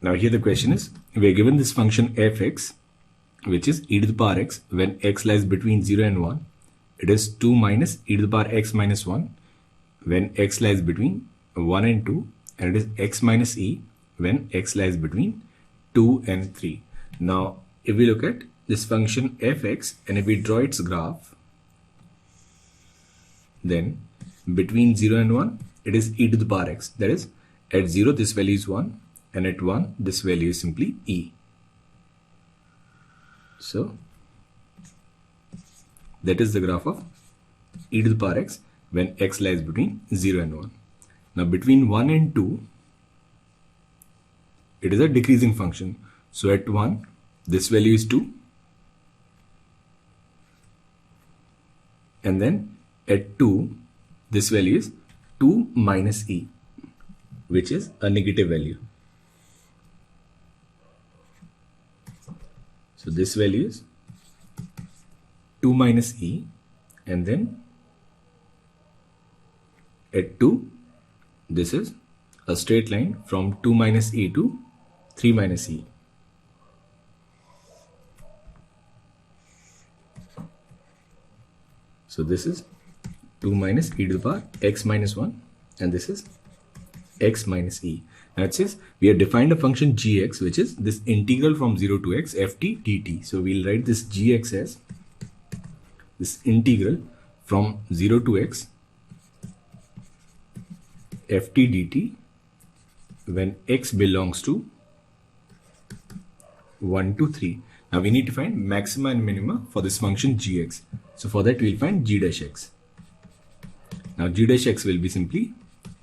Now here the question is, we are given this function fx, which is e to the power x when x lies between 0 and 1. It is 2 minus e to the power x minus 1 when x lies between 1 and 2, and it is x minus e when x lies between 2 and 3. Now if we look at this function fx and if we draw its graph, then between 0 and 1 it is e to the power x, that is at 0 this value is 1 and at 1 this value is simply e. So that is the graph of e to the power x when x lies between 0 and 1. Now between 1 and 2 it is a decreasing function. So at 1 this value is 2, and then at 2 this value is 2 minus e, which is a negative value. So this value is 2 minus e, and then at 2 this is a straight line from 2 minus e to 3 minus e. So this is 2 minus e to the power x minus 1, and this is x minus e. Now it says we have defined a function gx, which is this integral from 0 to x ft dt. So we'll write this gx as this integral from 0 to x ft dt when x belongs to 1 to 3. Now we need to find maxima and minima for this function gx. So for that we'll find g dash x. Now g dash x will be simply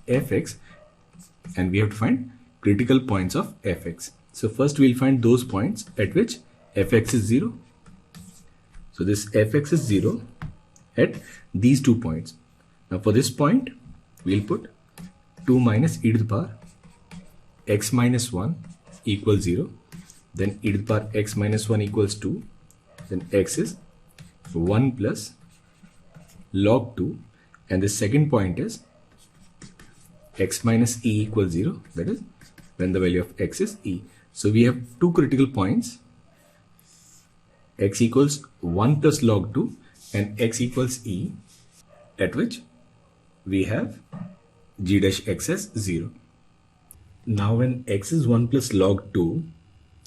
fx, and we have to find critical points of fx. So first we'll find those points at which fx is 0. So this fx is 0 at these 2 points. Now for this point we'll put 2 minus e to the power x minus 1 equals 0. Then e to the power x minus 1 equals 2. Then x is 1 plus log 2. And the second point is x minus e equals 0. That is when the value of x is e. So we have two critical points, x equals 1 plus log 2 and x equals e, at which we have g dash x as 0. Now when x is 1 plus log 2,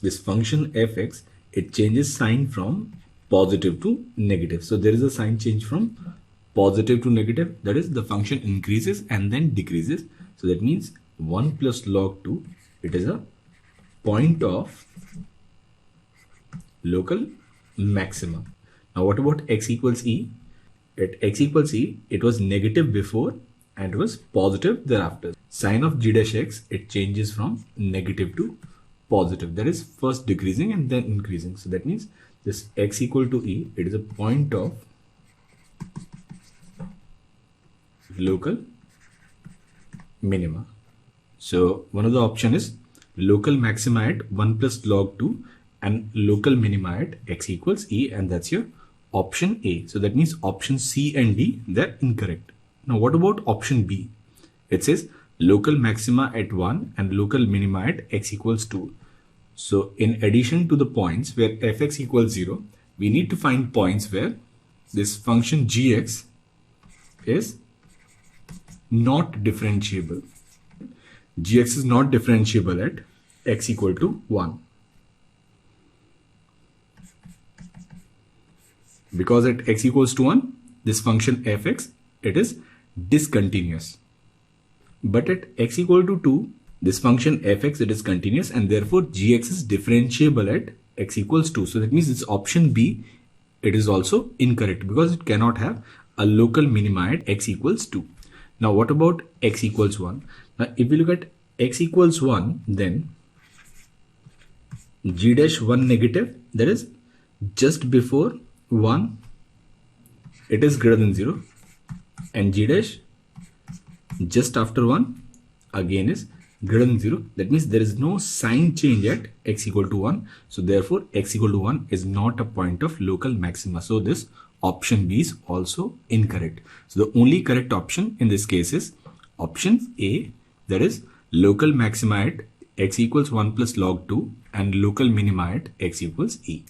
this function fx, it changes sign from positive to negative. So there is a sign change from positive to negative, that is the function increases and then decreases. So that means 1 plus log 2, it is a point of local maxima. Now what about x equals e? At x equals e, it was negative before and it was positive thereafter. Sign of g dash x, it changes from negative to positive, that is first decreasing and then increasing. So that means this x equal to e, it is a point of local minima. So one of the option is local maxima at 1 plus log 2 and local minima at x equals e, and that's your option A. So that means option C and D, they're incorrect. Now what about option B? It says local maxima at 1 and local minima at x equals 2. So in addition to the points where fx equals 0, we need to find points where this function gx is not differentiable. Gx is not differentiable at x equal to 1. Because at x equals to 1, this function fx, it is discontinuous. But at x equal to 2, this function fx, it is continuous, and therefore gx is differentiable at x equals 2. So that means this option B, it is also incorrect because it cannot have a local minima at x equals 2. Now what about x equals 1? Now if we look at x equals 1, then g dash 1 negative, that is just before 1, it is greater than 0, and g dash just after 1 again is greater than 0. That means there is no sign change at x equal to 1. So therefore x equal to 1 is not a point of local maxima. So this option B is also incorrect. So the only correct option in this case is option A, that is local maxima at x equals 1 plus log 2 and local minima at x equals e.